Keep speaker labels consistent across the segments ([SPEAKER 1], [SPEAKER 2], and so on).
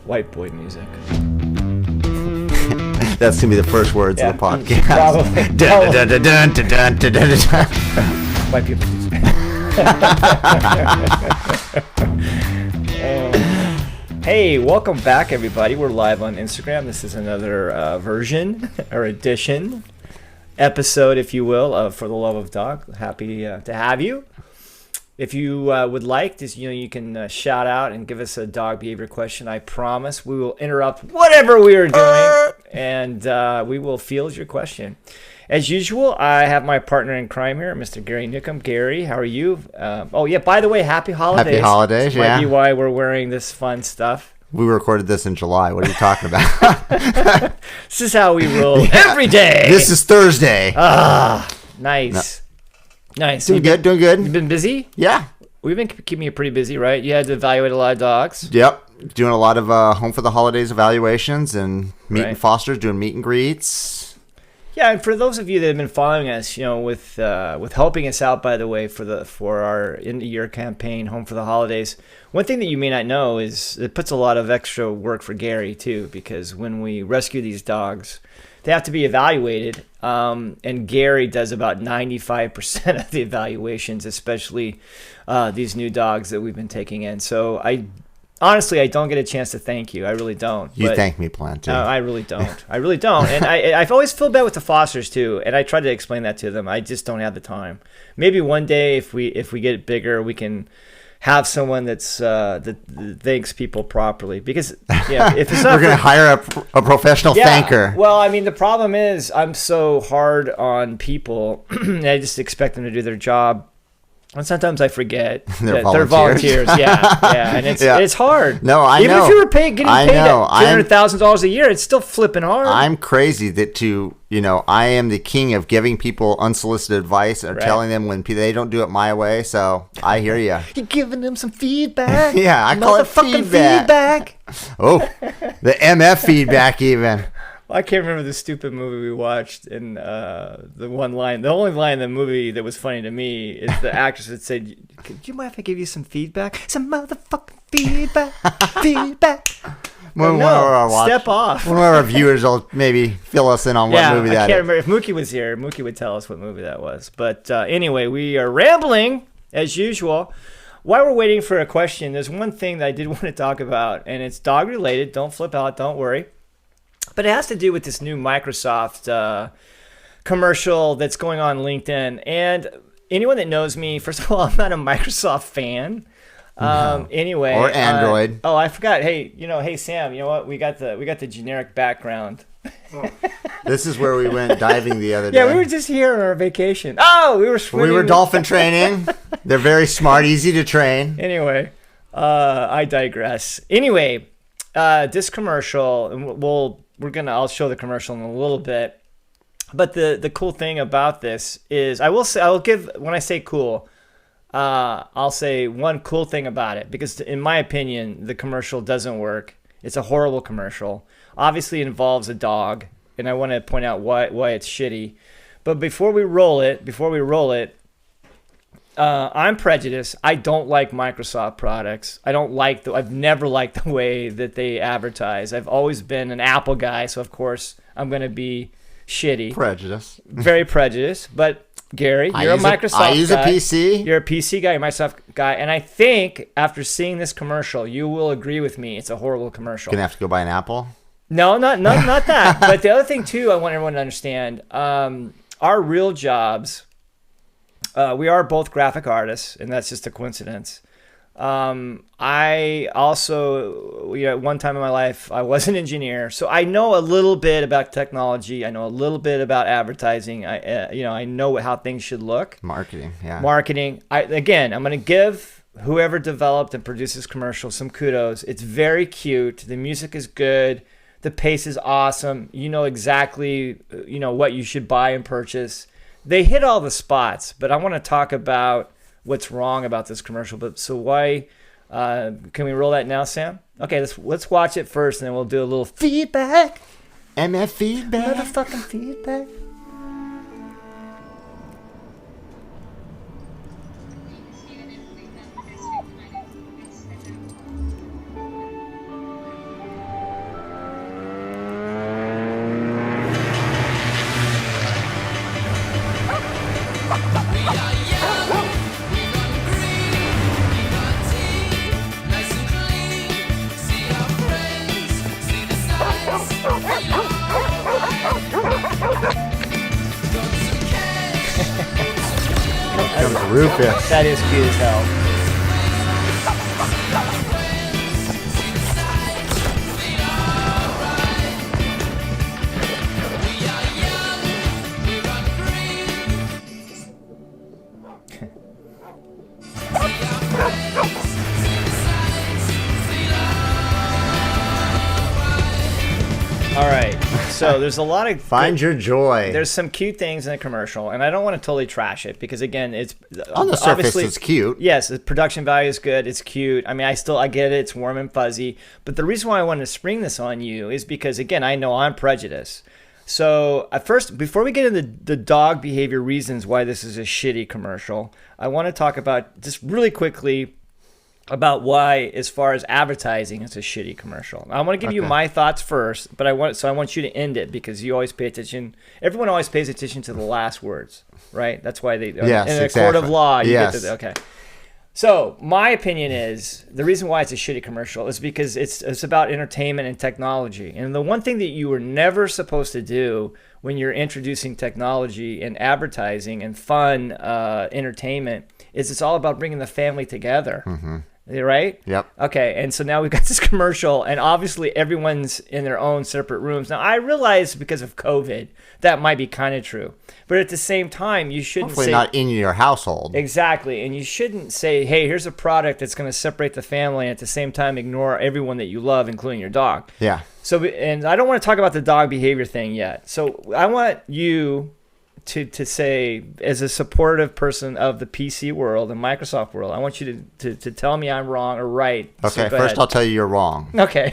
[SPEAKER 1] white boy music.
[SPEAKER 2] That's going to be the first words of the podcast.
[SPEAKER 1] Probably.
[SPEAKER 2] Dun, dun, dun, dun, dun, dun, dun, dun, dun.
[SPEAKER 1] White people. Hey, welcome back, everybody. We're live on Instagram. This is another version or edition, episode, if you will, of For the Love of Dog. Happy to have you. If you would like, you can shout out and give us a dog behavior question. I promise we will interrupt whatever we are doing, and we will field your question. As usual, I have my partner in crime here, Mr. Gary Newcomb. Gary, how are you? By the way, happy holidays.
[SPEAKER 2] Happy holidays,
[SPEAKER 1] Might be why we're wearing this fun stuff.
[SPEAKER 2] We recorded this in July. What are you talking about?
[SPEAKER 1] This is how we roll every day.
[SPEAKER 2] This is Thursday.
[SPEAKER 1] Nice.
[SPEAKER 2] No.
[SPEAKER 1] Nice.
[SPEAKER 2] Doing good.
[SPEAKER 1] You've been busy?
[SPEAKER 2] Yeah.
[SPEAKER 1] We've been keeping you pretty busy, right? You had to evaluate a lot of dogs.
[SPEAKER 2] Yep. Doing a lot of Home for the Holidays evaluations and meet and fosters, doing meet and greets.
[SPEAKER 1] Yeah, and for those of you that have been following us, with helping us out, by the way, for our end of year campaign, Home for the Holidays, one thing that you may not know is it puts a lot of extra work for Gary too, because when we rescue these dogs, they have to be evaluated, and Gary does about 95% of the evaluations, especially these new dogs that we've been taking in. So I don't get a chance to thank you. I really don't.
[SPEAKER 2] You thank me plenty.
[SPEAKER 1] I really don't. And I've always feel bad with the fosters too, and I try to explain that to them. I just don't have the time. Maybe one day, if we get bigger, we can have someone that thanks people properly. Because if it's not,
[SPEAKER 2] we're going to hire a professional thanker.
[SPEAKER 1] Well, I mean, the problem is I'm so hard on people, and I just expect them to do their job. And sometimes I forget that they're volunteers. Yeah, and it's hard.
[SPEAKER 2] No, I know.
[SPEAKER 1] Even if you were getting paid $200,000 a year, it's still flipping hard.
[SPEAKER 2] I'm crazy that I am the king of giving people unsolicited advice or telling them when they don't do it my way. So I hear you.
[SPEAKER 1] You're giving them some feedback.
[SPEAKER 2] Yeah, I call it feedback. Oh, the MF feedback even.
[SPEAKER 1] I can't remember the stupid movie we watched, and the only line in the movie that was funny to me is the actress that said, "Do you mind if I give you some feedback? Some motherfucking feedback, feedback." Step off.
[SPEAKER 2] One of our viewers will maybe fill us in on what movie that is.
[SPEAKER 1] I can't remember. If Mookie was here, Mookie would tell us what movie that was. But anyway, we are rambling, as usual. While we're waiting for a question, there's one thing that I did want to talk about, and it's dog-related. Don't flip out. Don't worry. But it has to do with this new Microsoft commercial that's going on LinkedIn. And anyone that knows me, first of all, I'm not a Microsoft fan. Anyway,
[SPEAKER 2] or Android.
[SPEAKER 1] I forgot. Hey Sam, you know what? We got the generic background.
[SPEAKER 2] This is where we went diving the other day.
[SPEAKER 1] Yeah, we were just here on our vacation. Oh, we were swimming.
[SPEAKER 2] We were dolphin training. They're very smart, easy to train.
[SPEAKER 1] Anyway, I digress. Anyway, this commercial, I'll show the commercial in a little bit. But the cool thing about this is when I say cool, I'll say one cool thing about it, because in my opinion, the commercial doesn't work. It's a horrible commercial. Obviously it involves a dog, and I want to point out why it's shitty. But before we roll it, I'm prejudiced. I don't like Microsoft products. I've never liked the way that they advertise. I've always been an Apple guy, so of course I'm going to be shitty.
[SPEAKER 2] Prejudice.
[SPEAKER 1] Very prejudiced. But Gary, you're a Microsoft guy.
[SPEAKER 2] I use a PC.
[SPEAKER 1] You're a PC guy, you're a Microsoft guy, and I think after seeing this commercial, you will agree with me. It's a horrible commercial.
[SPEAKER 2] Gonna have to go buy an Apple?
[SPEAKER 1] No, not that. But the other thing too, I want everyone to understand, our real jobs. We are both graphic artists, and that's just a coincidence. I also, at one time in my life, I was an engineer, so I know a little bit about technology. I know a little bit about advertising. I know how things should look.
[SPEAKER 2] Marketing, yeah.
[SPEAKER 1] Marketing. I'm going to give whoever developed and produced this commercial some kudos. It's very cute. The music is good. The pace is awesome. You know exactly, what you should buy and purchase. They hit all the spots, but I want to talk about what's wrong about this commercial. But so why? Can we roll that now, Sam? Okay, let's watch it first, and then we'll do a little feedback.
[SPEAKER 2] MF feedback.
[SPEAKER 1] Motherfucking feedback.
[SPEAKER 2] Rufus.
[SPEAKER 1] That is cute as hell. All right, so there's a lot of
[SPEAKER 2] Find your joy.
[SPEAKER 1] There's some cute things in the commercial, and I don't want to totally trash it because again, it's
[SPEAKER 2] On the surface, it's cute.
[SPEAKER 1] Yes, the production value is good. It's cute. I mean, I get it. It's warm and fuzzy. But the reason why I wanted to spring this on you is because again, I know I'm prejudiced. So at first, before we get into the dog behavior reasons why this is a shitty commercial, I want to talk about just really quickly about why, as far as advertising, it's a shitty commercial. I want to give you my thoughts first, but I want you to end it because you always pay attention. Everyone always pays attention to the last words, right? That's why they in a court of law. You get to, okay. So my opinion is the reason why it's a shitty commercial is because it's about entertainment and technology. And the one thing that you were never supposed to do when you're introducing technology and advertising and fun entertainment is it's all about bringing the family together. Mm-hmm. Right?
[SPEAKER 2] Yep.
[SPEAKER 1] Okay, and so now we've got this commercial, and obviously everyone's in their own separate rooms. Now, I realize because of COVID, that might be kind of true. But at the same time, you shouldn't
[SPEAKER 2] Hopefully not in your household.
[SPEAKER 1] Exactly, and you shouldn't say, hey, here's a product that's going to separate the family and at the same time ignore everyone that you love, including your dog.
[SPEAKER 2] Yeah.
[SPEAKER 1] So, and I don't want to talk about the dog behavior thing yet. So I want you to say, as a supportive person of the PC world and Microsoft world, I want you to tell me I'm wrong or right.
[SPEAKER 2] Okay, so first I'll tell you you're wrong.
[SPEAKER 1] Okay.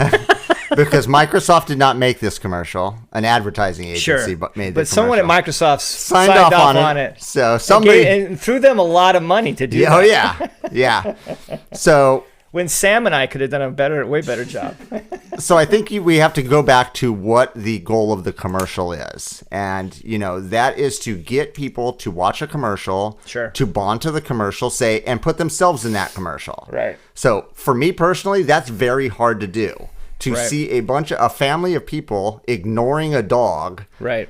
[SPEAKER 2] Because Microsoft did not make this commercial. An advertising agency made the commercial.
[SPEAKER 1] But someone at Microsoft signed off on it.
[SPEAKER 2] So somebody...
[SPEAKER 1] and threw them a lot of money to do that.
[SPEAKER 2] Oh, yeah. Yeah. So...
[SPEAKER 1] when Sam and I could have done a way better job.
[SPEAKER 2] So I think we have to go back to what the goal of the commercial is. And, that is to get people to watch a commercial,
[SPEAKER 1] sure,
[SPEAKER 2] to bond to the commercial, and put themselves in that commercial.
[SPEAKER 1] Right.
[SPEAKER 2] So for me personally, that's very hard to do. To see a family of people ignoring a dog.
[SPEAKER 1] Right.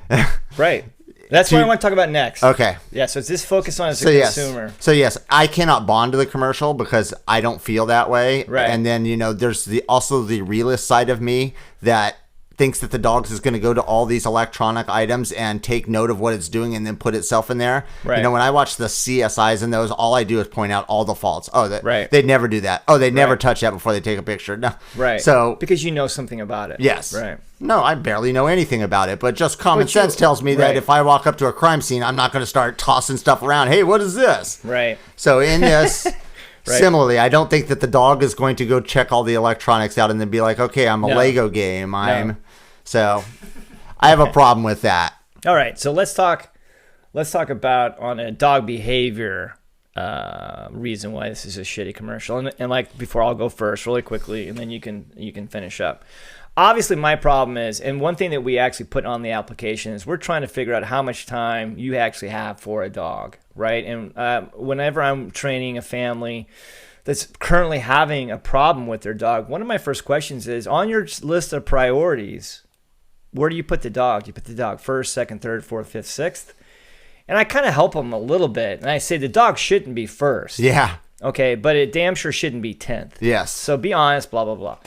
[SPEAKER 1] Right. That's what I want to talk about next.
[SPEAKER 2] Okay.
[SPEAKER 1] Yeah, so it's this focus on as a consumer.
[SPEAKER 2] So yes, I cannot bond to the commercial because I don't feel that way.
[SPEAKER 1] Right.
[SPEAKER 2] And then, there's also the realist side of me that thinks that the dogs is going to go to all these electronic items and take note of what it's doing and then put itself in there.
[SPEAKER 1] Right.
[SPEAKER 2] When I watch the CSIs and those, all I do is point out all the faults. Oh,
[SPEAKER 1] right.
[SPEAKER 2] They'd never do that. Oh, they'd never touch that before they take a picture. No.
[SPEAKER 1] Right.
[SPEAKER 2] So
[SPEAKER 1] because you know something about it.
[SPEAKER 2] Yes.
[SPEAKER 1] Right.
[SPEAKER 2] No, I barely know anything about it, but just common sense tells me that if I walk up to a crime scene, I'm not going to start tossing stuff around. Hey, what is this?
[SPEAKER 1] Right.
[SPEAKER 2] So in this... Similarly, I don't think that the dog is going to go check all the electronics out and then be like, okay, I'm a Lego game. So I have a problem with that.
[SPEAKER 1] All right. So let's talk about on a dog behavior reason why this is a shitty commercial. And like before, I'll go first really quickly and then you can finish up. Obviously, my problem is, and one thing that we actually put on the application is we're trying to figure out how much time you actually have for a dog, right? And whenever I'm training a family that's currently having a problem with their dog, one of my first questions is, on your list of priorities, where do you put the dog? You put the dog first, second, third, fourth, fifth, sixth? And I kind of help them a little bit. And I say the dog shouldn't be first.
[SPEAKER 2] Yeah.
[SPEAKER 1] Okay, but it damn sure shouldn't be 10th.
[SPEAKER 2] Yes.
[SPEAKER 1] So be honest, blah, blah, blah.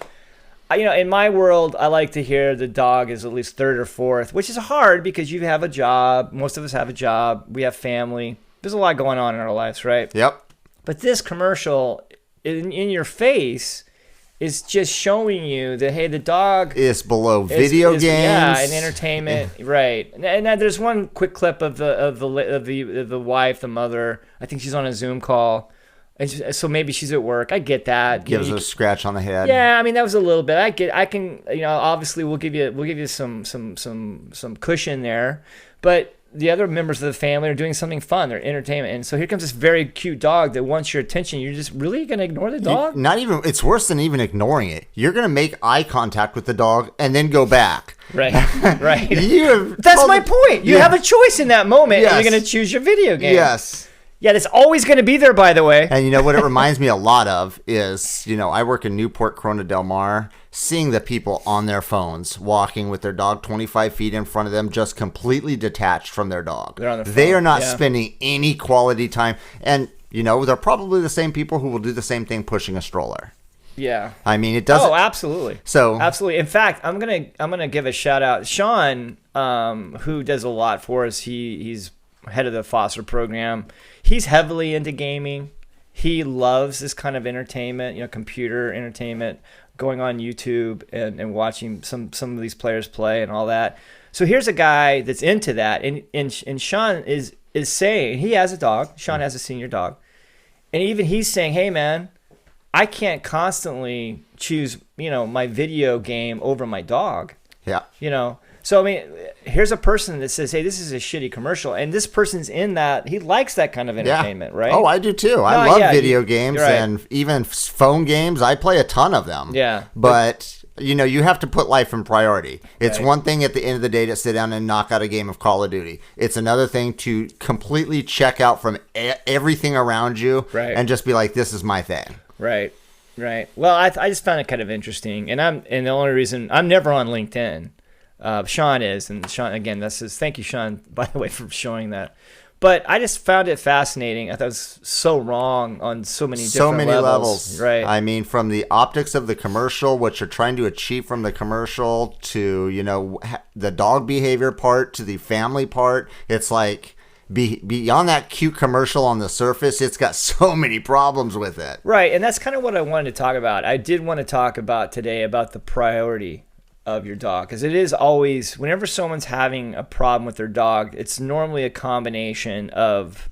[SPEAKER 1] In my world, I like to hear the dog is at least third or fourth, which is hard because you have a job. Most of us have a job. We have family. There's a lot going on in our lives, right?
[SPEAKER 2] Yep.
[SPEAKER 1] But this commercial in your face is just showing you that, hey, the dog
[SPEAKER 2] is below video games.
[SPEAKER 1] Yeah, and entertainment, right? And there's one quick clip of the wife, the mother. I think she's on a Zoom call. So maybe she's at work. I get that.
[SPEAKER 2] Gives her a scratch on the head.
[SPEAKER 1] Yeah, I mean that was a little bit. I can obviously we'll give you some cushion there, but the other members of the family are doing something fun. They're entertainment, and so here comes this very cute dog that wants your attention. You're just really gonna ignore the dog?
[SPEAKER 2] It's worse than even ignoring it. You're gonna make eye contact with the dog and then go back.
[SPEAKER 1] Right, right.
[SPEAKER 2] That's
[SPEAKER 1] my point. You have a choice in that moment, and you're gonna choose your video game.
[SPEAKER 2] Yes.
[SPEAKER 1] Yeah, that's always going to be there, by the way.
[SPEAKER 2] And you know what it reminds me a lot of is, I work in Newport, Corona Del Mar, seeing the people on their phones walking with their dog 25 feet in front of them, just completely detached from their dog.
[SPEAKER 1] They're on their phone.
[SPEAKER 2] They are not spending any quality time. And, they're probably the same people who will do the same thing pushing a stroller.
[SPEAKER 1] Yeah.
[SPEAKER 2] I mean, it doesn't.
[SPEAKER 1] Oh, absolutely.
[SPEAKER 2] So
[SPEAKER 1] absolutely. In fact, I'm gonna give a shout out. Sean, who does a lot for us. He's head of the foster program. He's heavily into gaming. He loves this kind of entertainment, computer entertainment, going on YouTube and watching some of these players play and all that. So here's a guy that's into that, and Sean is saying, he has a dog. Sean has a senior dog, and even he's saying, hey man, I can't constantly choose, my video game over my dog.
[SPEAKER 2] Yeah.
[SPEAKER 1] So, I mean, here's a person that says, hey, this is a shitty commercial. And this person's in that. He likes that kind of entertainment, right?
[SPEAKER 2] Oh, I do too. I love video games and even phone games. I play a ton of them.
[SPEAKER 1] Yeah.
[SPEAKER 2] But, you have to put life in priority. It's one thing at the end of the day to sit down and knock out a game of Call of Duty. It's another thing to completely check out from everything around you and just be like, this is my thing.
[SPEAKER 1] Right. Well, I just found it kind of interesting. And the only reason I'm never on LinkedIn. Sean is, and Sean, again, thank you, Sean, by the way, for showing that. But I just found it fascinating. I thought it was so wrong on so many levels. Right.
[SPEAKER 2] I mean, from the optics of the commercial, what you're trying to achieve from the commercial, to, the dog behavior part, to the family part, it's like beyond that cute commercial on the surface, it's got so many problems with it.
[SPEAKER 1] Right. And that's kind of what I wanted to talk about. I did want to talk about today about the priority of your dog, because it is always, whenever someone's having a problem with their dog, it's normally a combination of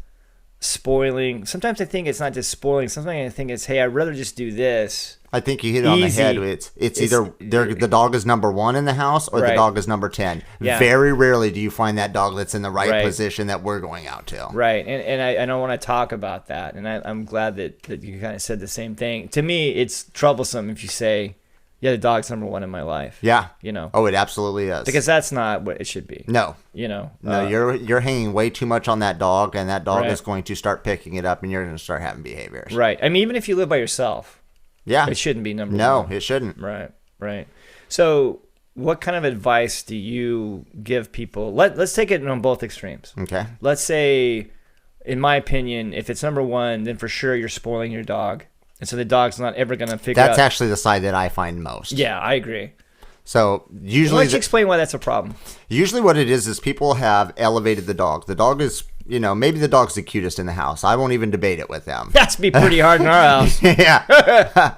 [SPEAKER 1] spoiling. Sometimes I think it's not just spoiling. Sometimes I think it's, hey, I'd rather just do this.
[SPEAKER 2] I think you hit it on the head. It's either the dog is number 1 in the house or the dog is number 10. Yeah. Very rarely do you find that dog that's in the right position that we're going out to.
[SPEAKER 1] Right, and I don't want to talk about that, and I'm glad that you kind of said the same thing. To me, it's troublesome if you say, yeah, the dog's number 1 in my life.
[SPEAKER 2] Yeah. Oh, it absolutely is.
[SPEAKER 1] Because that's not what it should be.
[SPEAKER 2] No. No, you're hanging way too much on that dog, and that dog is going to start picking it up, and you're going to start having behaviors.
[SPEAKER 1] Right. I mean, even if you live by yourself, it shouldn't be number 1.
[SPEAKER 2] No, it shouldn't.
[SPEAKER 1] Right. So what kind of advice do you give people? Let's take it on both extremes.
[SPEAKER 2] Okay.
[SPEAKER 1] Let's say, in my opinion, if it's number 1, then for sure you're spoiling your dog. And so the dog's not ever going to figure out.
[SPEAKER 2] That's actually the side that I find most.
[SPEAKER 1] Yeah, I agree.
[SPEAKER 2] So usually,
[SPEAKER 1] why don't you explain why that's a problem?
[SPEAKER 2] Usually what it is people have elevated the dog. The dog is, maybe the dog's the cutest in the house. I won't even debate it with them.
[SPEAKER 1] That's be pretty hard in our house.
[SPEAKER 2] Yeah.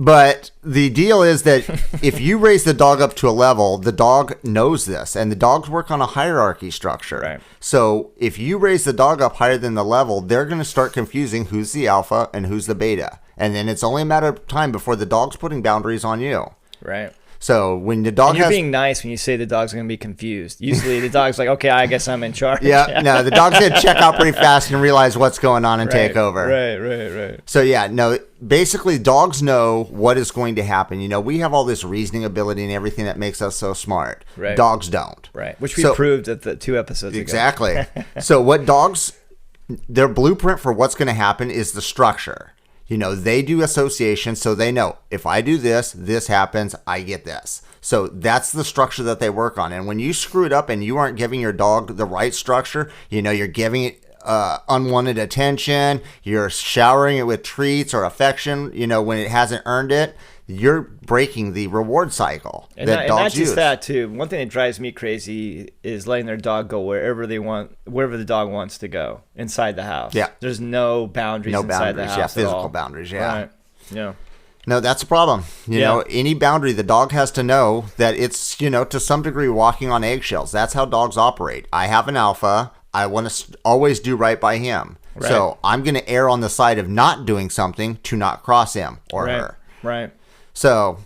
[SPEAKER 2] But the deal is that if you raise the dog up to a level, the dog knows this, and the dogs work on a hierarchy structure.
[SPEAKER 1] Right.
[SPEAKER 2] So if you raise the dog up higher than the level, they're going to start confusing who's the alpha and who's the beta. And then it's only a matter of time before the dog's putting boundaries on you.
[SPEAKER 1] Right.
[SPEAKER 2] So when the dog
[SPEAKER 1] you're being nice when you say the dog's going to be confused. Usually the dog's like, okay, I guess I'm in charge.
[SPEAKER 2] Yeah, no, the dog's going to check out pretty fast and realize what's going on and take over.
[SPEAKER 1] Right.
[SPEAKER 2] So yeah, no, basically dogs know what is going to happen. We have all this reasoning ability and everything that makes us so smart.
[SPEAKER 1] Right.
[SPEAKER 2] Dogs don't.
[SPEAKER 1] Right, which we proved at the 2 episodes ago.
[SPEAKER 2] Exactly. So what dogs, their blueprint for what's going to happen is the structure. They do association, so they know if I do this, this happens, I get this. So that's the structure that they work on. And when you screw it up and you aren't giving your dog the right structure, you're giving it unwanted attention, you're showering it with treats or affection, when it hasn't earned it, you're breaking the reward cycle that dogs
[SPEAKER 1] not just
[SPEAKER 2] use.
[SPEAKER 1] that too. One thing that drives me crazy is letting their dog go wherever the dog wants to go inside the house.
[SPEAKER 2] Yeah.
[SPEAKER 1] There's no boundaries inside the house.
[SPEAKER 2] Yeah, physical boundaries, yeah.
[SPEAKER 1] Right. Yeah.
[SPEAKER 2] No, that's a problem. Any boundary, the dog has to know that it's, to some degree walking on eggshells. That's how dogs operate. I have an alpha. I want to always do right by him. Right. So I'm going to err on the side of not doing something to not cross him or her.
[SPEAKER 1] Right.
[SPEAKER 2] So,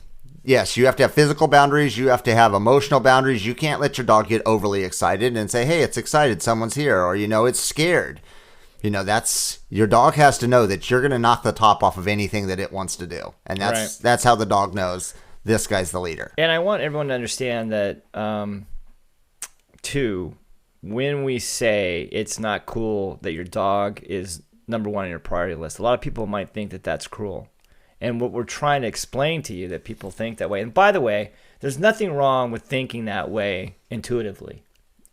[SPEAKER 2] yes, you have to have physical boundaries. You have to have emotional boundaries. You can't let your dog get overly excited and say, hey, it's excited. Someone's here. Or, it's scared. Your dog has to know that you're going to knock the top off of anything that it wants to do. And that's how the dog knows this guy's the leader.
[SPEAKER 1] And I want everyone to understand that, too, when we say it's not cool that your dog is number one on your priority list, a lot of people might think that that's cruel. And what we're trying to explain to you that people think that way. And by the way, there's nothing wrong with thinking that way intuitively.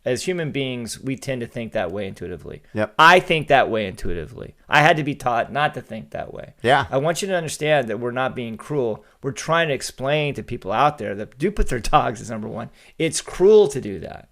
[SPEAKER 1] As human beings, we tend to think that way intuitively.
[SPEAKER 2] Yep.
[SPEAKER 1] I think that way intuitively. I had to be taught not to think that way.
[SPEAKER 2] Yeah.
[SPEAKER 1] I want you to understand that we're not being cruel. We're trying to explain to people out there that do put their dogs as number one. It's cruel to do that.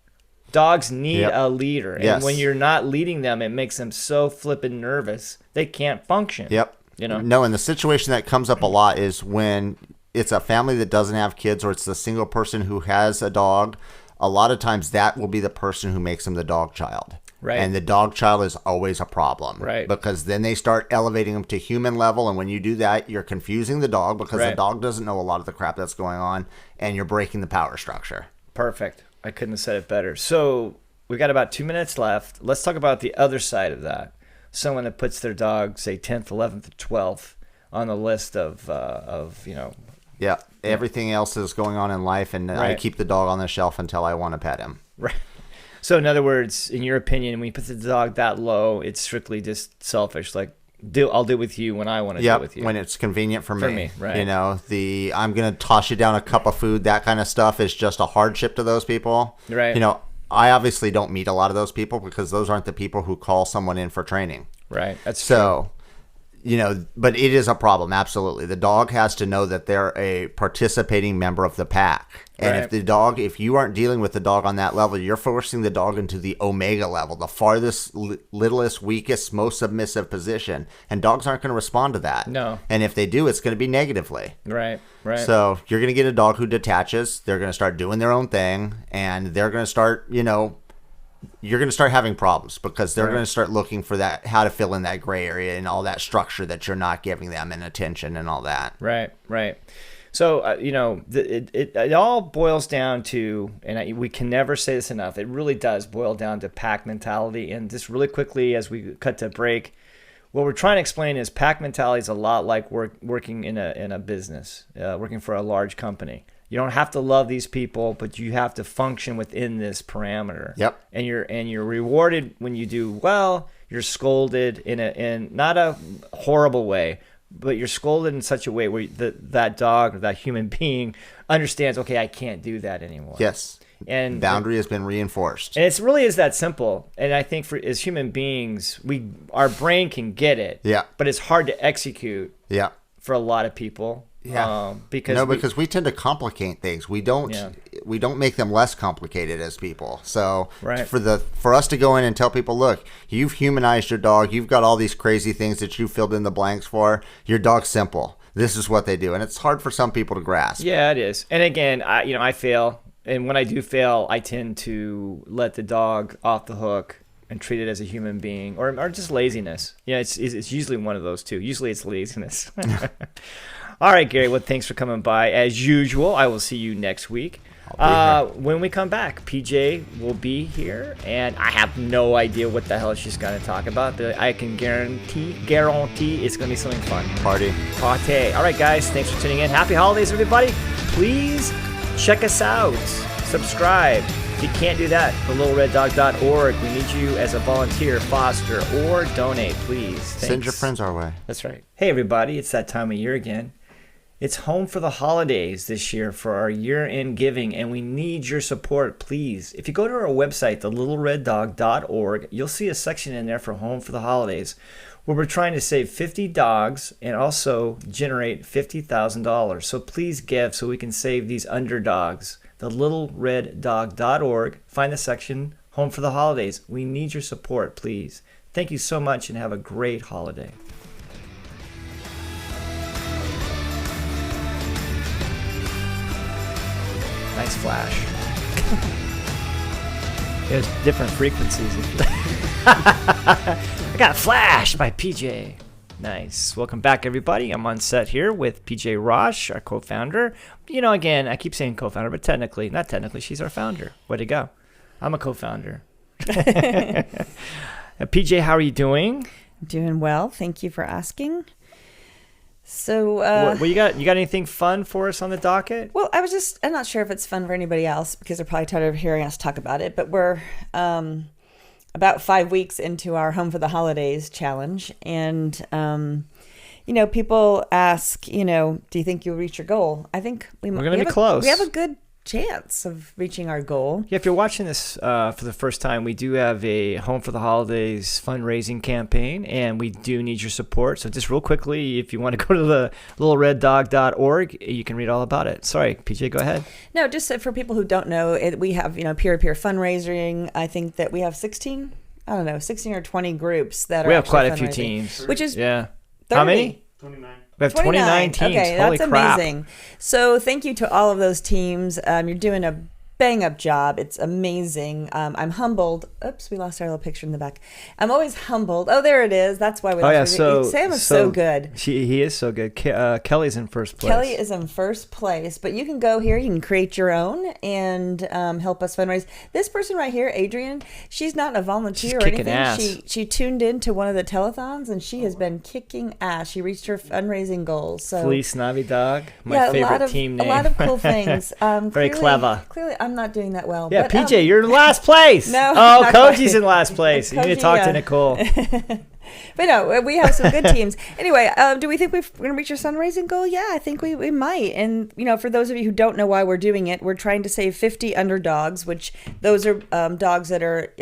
[SPEAKER 1] Dogs need a leader. And
[SPEAKER 2] yes.
[SPEAKER 1] when you're not leading them, it makes them so flippin' nervous, they can't function.
[SPEAKER 2] Yep. No, and the situation that comes up a lot is when it's a family that doesn't have kids, or it's the single person who has a dog. A lot of times that will be the person who makes them the dog child.
[SPEAKER 1] Right.
[SPEAKER 2] And the dog child is always a problem.
[SPEAKER 1] Right.
[SPEAKER 2] Because then they start elevating them to human level. And when you do that, you're confusing the dog because the dog doesn't know a lot of the crap that's going on. And you're breaking the power structure.
[SPEAKER 1] Perfect. I couldn't have said it better. So we've got about 2 minutes left. Let's talk about the other side of that. Someone that puts their dog, say, 10th, 11th, 12th on the list of
[SPEAKER 2] Yeah, everything else is going on in life, and I keep the dog on the shelf until I want to pet him.
[SPEAKER 1] Right. So in other words, in your opinion, when you put the dog that low, it's strictly just selfish. Like, I'll do it with you when I want to do it with you.
[SPEAKER 2] When it's convenient for me.
[SPEAKER 1] For me, right.
[SPEAKER 2] You know, I'm going to toss you down a cup of food, that kind of stuff is just a hardship to those people.
[SPEAKER 1] Right.
[SPEAKER 2] You know, I obviously don't meet a lot of those people because those aren't the people who call someone in for training.
[SPEAKER 1] Right. That's
[SPEAKER 2] so. You know, but it is a problem. Absolutely. The dog has to know that they're a participating member of the pack. And if you aren't dealing with the dog on that level, you're forcing the dog into the omega level, the farthest, littlest, weakest, most submissive position. And dogs aren't going to respond to that.
[SPEAKER 1] No.
[SPEAKER 2] And if they do, it's going to be negatively.
[SPEAKER 1] Right.
[SPEAKER 2] So you're going to get a dog who detaches. They're going to start doing their own thing. And they're going to start, you're going to start having problems because they're going to start looking for that, how to fill in that gray area and all that structure that you're not giving them and attention and all that.
[SPEAKER 1] Right. So, it all boils down to, and we can never say this enough, it really does boil down to pack mentality. And just really quickly, as we cut to break, what we're trying to explain is pack mentality is a lot like working in a business, working for a large company. You don't have to love these people, but you have to function within this parameter.
[SPEAKER 2] Yep.
[SPEAKER 1] And you're rewarded when you do well. You're scolded in not a horrible way, but you're scolded in such a way where that dog or that human being understands, okay, I can't do that anymore.
[SPEAKER 2] Yes.
[SPEAKER 1] And
[SPEAKER 2] boundary has been reinforced.
[SPEAKER 1] And it really is that simple. And I think as human beings, our brain can get it.
[SPEAKER 2] Yeah.
[SPEAKER 1] But it's hard to execute.
[SPEAKER 2] Yeah.
[SPEAKER 1] For a lot of people.
[SPEAKER 2] Yeah.
[SPEAKER 1] Because
[SPEAKER 2] we tend to complicate things. We don't make them less complicated as people. So for us to go in and tell people, look, you've humanized your dog. You've got all these crazy things that you filled in the blanks for. Your dog's simple. This is what they do, and it's hard for some people to grasp.
[SPEAKER 1] Yeah, it is. And again, I fail, and when I do fail, I tend to let the dog off the hook and treat it as a human being, or just laziness. Yeah, it's usually one of those two. Usually it's laziness. All right, Gary, well, thanks for coming by. As usual, I will see you next week. When we come back, PJ will be here, and I have no idea what the hell she's going to talk about, but I can guarantee it's going to be something fun.
[SPEAKER 2] Party.
[SPEAKER 1] All right, guys, thanks for tuning in. Happy holidays, everybody. Please check us out. Subscribe. If you can't do that, thelittlereddog.org. We need you as a volunteer, foster, or donate, please. Thanks.
[SPEAKER 2] Send your friends our way.
[SPEAKER 1] That's right. Hey, everybody, it's that time of year again. It's home for the holidays this year for our year-end giving, and we need your support, please. If you go to our website, thelittlereddog.org, you'll see a section in there for Home for the Holidays, where we're trying to save 50 dogs and also generate $50,000. So please give so we can save these underdogs. thelittlereddog.org. Find the section, Home for the Holidays. We need your support, please. Thank you so much, and have a great holiday. Nice flash. There's different frequencies. I got flashed by PJ. Nice. Welcome back, everybody. I'm on set here with PJ Rosh, our co-founder. Again, I keep saying co-founder, but not technically, she's our founder. Way to go. I'm a co-founder. PJ, how are you doing?
[SPEAKER 3] Doing well. Thank you for asking. So,
[SPEAKER 1] what you got? You got anything fun for us on the docket?
[SPEAKER 3] well, I'm not sure if it's fun for anybody else because they're probably tired of hearing us talk about it, but we're about 5 weeks into our Home for the Holidays challenge. And, people ask, do you think you'll reach your goal? I think we're
[SPEAKER 1] going to be close.
[SPEAKER 3] We have a good chance of reaching our goal.
[SPEAKER 1] Yeah, if you're watching this for the first time, we do have a Home for the Holidays fundraising campaign, and we do need your support. So just real quickly, if you want to go to the littlereddog.org, you can read all about it. Sorry, PJ, go ahead.
[SPEAKER 3] No, just for people who don't know, we have, peer-to-peer fundraising. I think that we have 16 or 20 groups that are
[SPEAKER 1] We have quite a
[SPEAKER 3] fundraising,
[SPEAKER 1] few teams.
[SPEAKER 3] which is
[SPEAKER 1] 30.
[SPEAKER 3] How
[SPEAKER 1] many?
[SPEAKER 4] 29.
[SPEAKER 1] We have 29 teams.
[SPEAKER 3] Okay,
[SPEAKER 1] Holy
[SPEAKER 3] that's
[SPEAKER 1] crap.
[SPEAKER 3] amazing. So thank you to all of those teams. You're doing a bang-up job. It's amazing. I'm humbled. Oops, we lost our little picture in the back. I'm always humbled. Oh, there it is. That's why we lost it. Sam is so good.
[SPEAKER 1] He is so good. Kelly's in first place.
[SPEAKER 3] Kelly is in first place, but you can go here. You can create your own and help us fundraise. This person right here, Adrian, she's not a volunteer or anything.
[SPEAKER 1] Ass.
[SPEAKER 3] She tuned in to one of the telethons, and she has been kicking ass. She reached her fundraising goals. So
[SPEAKER 1] Feliz Navidad, my favorite team name.
[SPEAKER 3] A lot of cool things.
[SPEAKER 1] Very clever.
[SPEAKER 3] Clearly, I'm not doing that well.
[SPEAKER 1] Yeah,
[SPEAKER 3] but,
[SPEAKER 1] PJ, you're in last place.
[SPEAKER 3] No,
[SPEAKER 1] Oh,
[SPEAKER 3] not
[SPEAKER 1] Koji's
[SPEAKER 3] quite.
[SPEAKER 1] in last place. You need to
[SPEAKER 3] Koji,
[SPEAKER 1] talk to Nicole.
[SPEAKER 3] But no, we have some good teams. Anyway, do we think we're going to reach our fundraising goal? Yeah, I think we might. And, for those of you who don't know why we're doing it, we're trying to save 50 underdogs, which those are dogs that are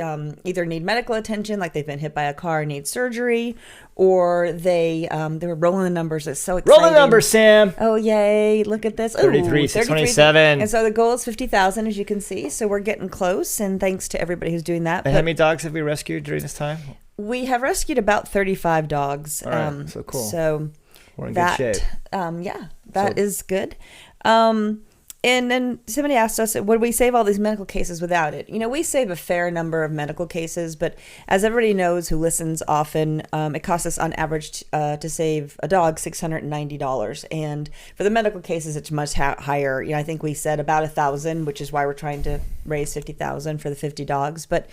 [SPEAKER 3] either need medical attention, like they've been hit by a car and need surgery, or they were rolling the numbers. It's so exciting.
[SPEAKER 1] Roll the numbers, Sam.
[SPEAKER 3] Oh, yay. Look at this.
[SPEAKER 1] 33, 627.
[SPEAKER 3] And so the goal is 50,000, as you can see. So we're getting close. And thanks to everybody who's doing that.
[SPEAKER 1] And how many dogs have we rescued during this time?
[SPEAKER 3] We have rescued about 35 dogs.
[SPEAKER 1] All right, so cool.
[SPEAKER 3] So
[SPEAKER 1] we're in good shape.
[SPEAKER 3] That is good. And then somebody asked us, would we save all these medical cases without it? We save a fair number of medical cases, but as everybody knows who listens often, it costs us on average to save a dog $690. And for the medical cases, it's much higher. I think we said about 1,000, which is why we're trying to raise 50,000 for the 50 dogs. But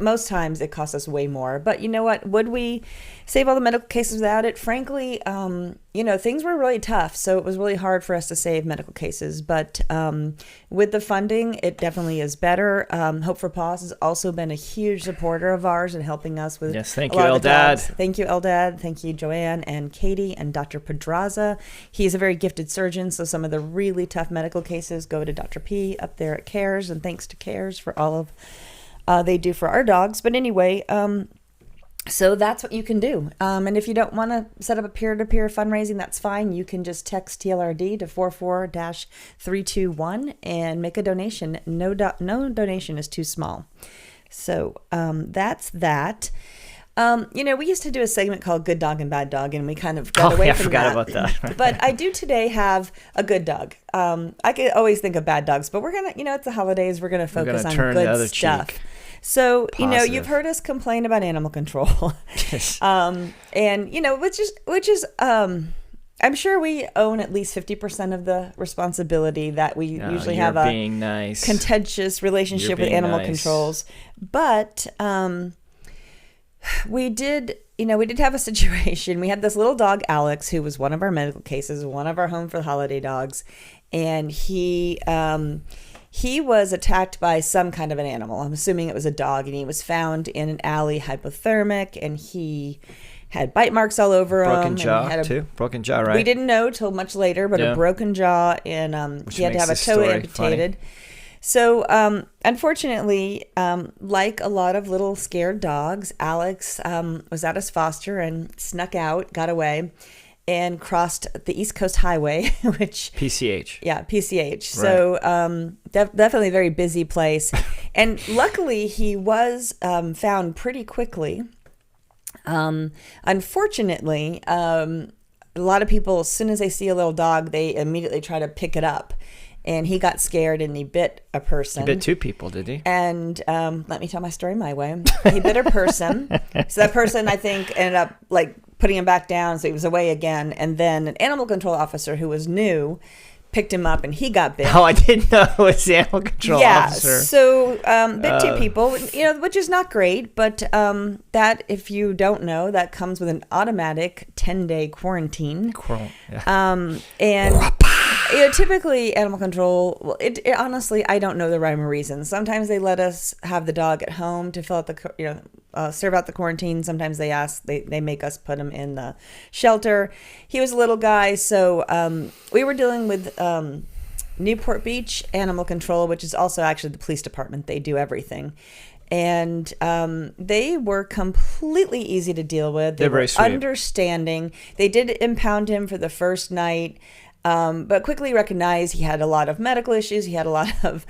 [SPEAKER 3] most times it costs us way more. But you know what? Would we save all the medical cases without it? Frankly, things were really tough, so it was really hard for us to save medical cases. But with the funding, it definitely is better. Hope for Paws has also been a huge supporter of ours and helping us with
[SPEAKER 1] thank
[SPEAKER 3] a
[SPEAKER 1] you,
[SPEAKER 3] lot of the
[SPEAKER 1] Eldad.
[SPEAKER 3] dogs. Thank you, Eldad. Thank you, Joanne and Katie and Dr. Pedraza. He's a very gifted surgeon, so some of the really tough medical cases go to Dr. P up there at CARES, and thanks to CARES for all of they do for our dogs. But anyway, so that's what you can do. And if you don't want to set up a peer-to-peer fundraising, that's fine. You can just text TLRD to 44-321 and make a donation. No donation is too small. So that's that. We used to do a segment called Good Dog and Bad Dog, and we kind of got away from that.
[SPEAKER 1] I forgot about that.
[SPEAKER 3] But I do today have a good dog. I could always think of bad dogs, but we're going to, it's the holidays. We're going to focus on
[SPEAKER 1] turn the
[SPEAKER 3] good
[SPEAKER 1] other
[SPEAKER 3] stuff.
[SPEAKER 1] cheek.
[SPEAKER 3] So,
[SPEAKER 1] Positive.
[SPEAKER 3] you've heard us complain about animal control. Which is I'm sure we own at least 50% of the responsibility that we usually have a
[SPEAKER 1] nice.
[SPEAKER 3] contentious relationship with animal controls. But we did have a situation. We had this little dog, Alex, who was one of our medical cases, one of our Home for the Holiday dogs, and he was attacked by some kind of an animal. I'm assuming it was a dog, and he was found in an alley hypothermic, and he had bite marks all over him.
[SPEAKER 1] Broken jaw, too? Broken jaw, right?
[SPEAKER 3] We didn't know till much later, but a broken jaw, and he had to have a toe amputated. Funny. So, unfortunately, like a lot of little scared dogs, Alex was at his foster and snuck out, got away, and crossed the East Coast Highway, which...
[SPEAKER 1] PCH.
[SPEAKER 3] Yeah, PCH.
[SPEAKER 1] Right.
[SPEAKER 3] So definitely a very busy place. And luckily, he was found pretty quickly. Unfortunately, a lot of people, as soon as they see a little dog, they immediately try to pick it up. And he got scared and he bit a person.
[SPEAKER 1] He bit two people, did he?
[SPEAKER 3] And let me tell my story my way. He bit a person. So that person, I think, ended up putting him back down. So he was away again. And then an animal control officer who was new picked him up and he got bit.
[SPEAKER 1] Oh, I didn't know it was the animal control officer.
[SPEAKER 3] So bit two people, which is not great, but that, if you don't know, that comes with an automatic 10-day quarantine. And typically animal control, well, it honestly, I don't know the rhyme or reason. Sometimes they let us have the dog at home to fill out the, serve out the quarantine. Sometimes they make us put him in the shelter. He was a little guy, so we were dealing with Newport Beach Animal Control, which is also actually the police department. They do everything. And they were completely easy to deal with.
[SPEAKER 1] They're very sweet.
[SPEAKER 3] Understanding. They did impound him for the first night. But quickly recognized he had a lot of medical issues. He had a lot of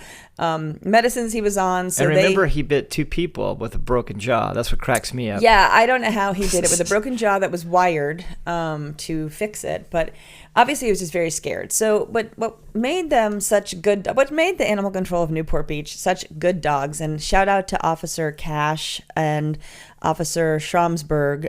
[SPEAKER 3] medicines he was on. So
[SPEAKER 1] and remember, he bit two people with a broken jaw. That's what cracks me up.
[SPEAKER 3] Yeah, I don't know how he did it with a broken jaw that was wired to fix it. But obviously, he was just very scared. So, but what made them what made the animal control of Newport Beach such good dogs, and shout out to Officer Cash and Officer Schramsberg.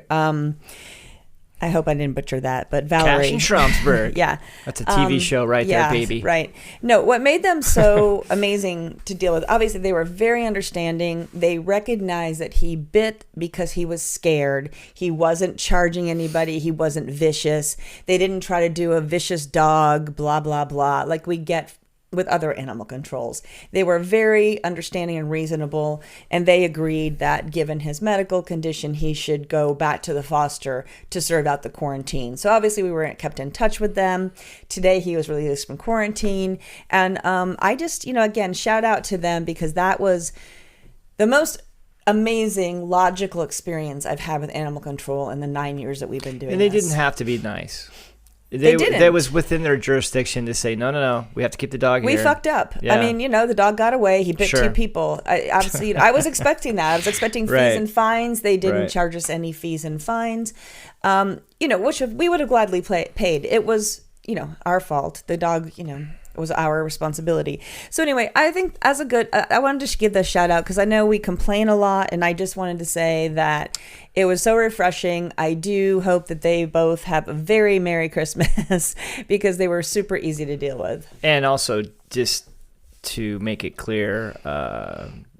[SPEAKER 3] I hope I didn't butcher that, but Valerie.
[SPEAKER 1] Cash and Schramsberg.
[SPEAKER 3] Yeah.
[SPEAKER 1] That's a TV show right there, baby.
[SPEAKER 3] Right. No, what made them so amazing to deal with, obviously they were very understanding. They recognized that he bit because he was scared. He wasn't charging anybody. He wasn't vicious. They didn't try to do a vicious dog, blah, blah, blah, like we get with other animal controls. They were very understanding and reasonable, and they agreed that given his medical condition, he should go back to the foster to serve out the quarantine. So obviously we were kept in touch with them. Today he was released from quarantine. And I just, again, shout out to them, because that was the most amazing, logical experience I've had with animal control in the 9 years that we've been doing
[SPEAKER 1] And they
[SPEAKER 3] this.
[SPEAKER 1] didn't have to be nice.
[SPEAKER 3] They didn't.
[SPEAKER 1] That was within their jurisdiction to say, no, we have to keep the dog here.
[SPEAKER 3] We fucked up.
[SPEAKER 1] Yeah.
[SPEAKER 3] I mean, the dog got away. He bit
[SPEAKER 1] Sure.
[SPEAKER 3] two people. Obviously, I was expecting that. I was expecting fees
[SPEAKER 1] Right.
[SPEAKER 3] and fines. They didn't
[SPEAKER 1] Right.
[SPEAKER 3] charge us any fees and fines, which we would have gladly paid. It was, our fault. The dog, was our responsibility. So anyway, I think I wanted to give this shout out, because I know we complain a lot, and I just wanted to say that it was so refreshing. I do hope that they both have a very Merry Christmas because they were super easy to deal with.
[SPEAKER 1] And also, just to make it clear,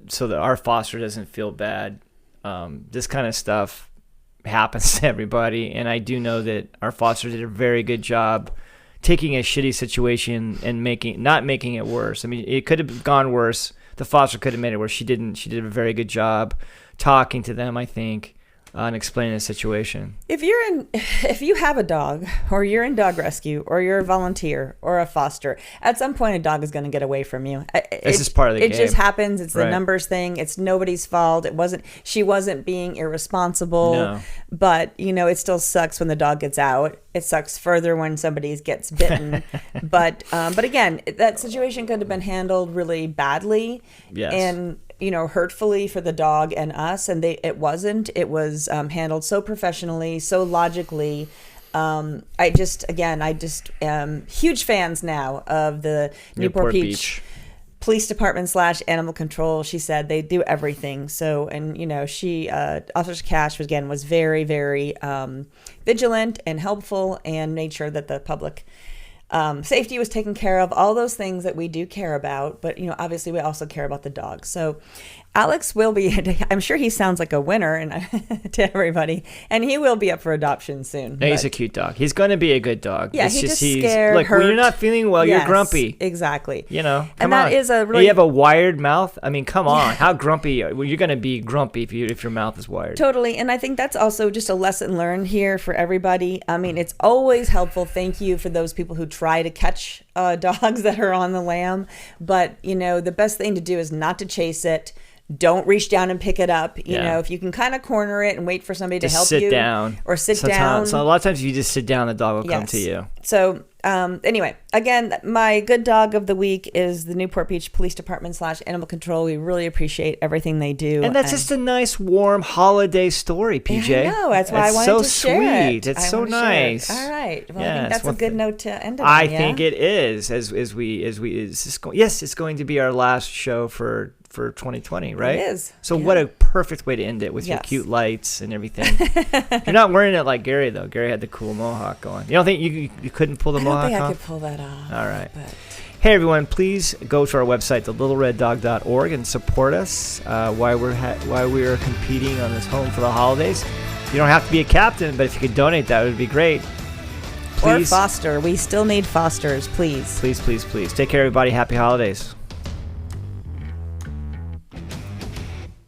[SPEAKER 1] so that our foster doesn't feel bad, this kind of stuff happens to everybody. And I do know that our foster did a very good job taking a shitty situation and not making it worse. I mean, it could have gone worse. The foster could have made it worse. She didn't. She did a very good job talking to them, I think, and explaining the situation.
[SPEAKER 3] If you have a dog, or you're in dog rescue, or you're a volunteer or a foster, at some point a dog is going to get away from you.
[SPEAKER 1] This is part of the game.
[SPEAKER 3] It just happens. It's the
[SPEAKER 1] Right.
[SPEAKER 3] numbers thing. It's nobody's fault. She wasn't being irresponsible.
[SPEAKER 1] No.
[SPEAKER 3] But it still sucks when the dog gets out. It sucks further when somebody gets bitten. but again, that situation could have been handled really badly.
[SPEAKER 1] Yes.
[SPEAKER 3] And hurtfully for the dog and us, and it wasn't. It was handled so professionally, so logically. I just am huge fans now of the Newport Beach Police Department / Animal Control. She said they do everything. So, and she, Officer Cash was very, very vigilant and helpful, and made sure that the public safety was taken care of, all those things that we do care about. But, obviously we also care about the dog. So Alex will be, I'm sure he sounds like a winner to everybody, and he will be up for adoption soon.
[SPEAKER 1] No, he's a cute dog. He's going to be a good dog.
[SPEAKER 3] Yeah,
[SPEAKER 1] it's
[SPEAKER 3] he's scared,
[SPEAKER 1] Look, when
[SPEAKER 3] hurt.
[SPEAKER 1] you're not feeling well,
[SPEAKER 3] Yes,
[SPEAKER 1] you're grumpy.
[SPEAKER 3] Exactly.
[SPEAKER 1] Come
[SPEAKER 3] And that
[SPEAKER 1] on.
[SPEAKER 3] is a really-
[SPEAKER 1] You have a wired mouth. I mean, come on. How grumpy? Well, you're going to be grumpy if your mouth is wired.
[SPEAKER 3] Totally. And I think that's also just a lesson learned here for everybody. I mean, it's always helpful. Thank you for those people who try to catch dogs that are on the lam. But, the best thing to do is not to chase it. Don't reach down and pick it up. You know, if you can kind of corner it and wait for somebody
[SPEAKER 1] Just
[SPEAKER 3] to help
[SPEAKER 1] sit
[SPEAKER 3] you.
[SPEAKER 1] down.
[SPEAKER 3] Or sit down.
[SPEAKER 1] So a lot of times if you just sit down, the dog will come
[SPEAKER 3] Yes.
[SPEAKER 1] to you.
[SPEAKER 3] So anyway, again, my good dog of the week is the Newport Beach Police Department / Animal Control. We really appreciate everything they do.
[SPEAKER 1] And that's just a nice, warm holiday story, PJ.
[SPEAKER 3] I know. That's why I
[SPEAKER 1] It's
[SPEAKER 3] wanted
[SPEAKER 1] so
[SPEAKER 3] to share
[SPEAKER 1] sweet.
[SPEAKER 3] it.
[SPEAKER 1] It's
[SPEAKER 3] I
[SPEAKER 1] so
[SPEAKER 3] wanna share it.
[SPEAKER 1] nice.
[SPEAKER 3] All right. Well, I
[SPEAKER 1] Yeah,
[SPEAKER 3] think
[SPEAKER 1] it's
[SPEAKER 3] that's a
[SPEAKER 1] one
[SPEAKER 3] good
[SPEAKER 1] thing.
[SPEAKER 3] note to end it on.
[SPEAKER 1] I
[SPEAKER 3] yeah?
[SPEAKER 1] think it is. Yes, it's going to be our last show for 2020, right?
[SPEAKER 3] It is.
[SPEAKER 1] So
[SPEAKER 3] Yeah.
[SPEAKER 1] what a perfect way to end it with your
[SPEAKER 3] Yes.
[SPEAKER 1] cute lights and everything. You're not wearing it like Gary though. Gary had the cool mohawk going. You don't think you couldn't pull the
[SPEAKER 3] don't think
[SPEAKER 1] hat
[SPEAKER 3] I
[SPEAKER 1] off?
[SPEAKER 3] could pull that off.
[SPEAKER 1] All right.
[SPEAKER 3] But
[SPEAKER 1] Hey everyone, please go to our website, thelittlereddog.org, and support us while we're competing on this home for the holidays. You don't have to be a captain, but if you could donate, that would be great.
[SPEAKER 3] Or
[SPEAKER 1] Please,
[SPEAKER 3] foster. We still need fosters, please.
[SPEAKER 1] please, please, please. Take care, everybody. Happy holidays.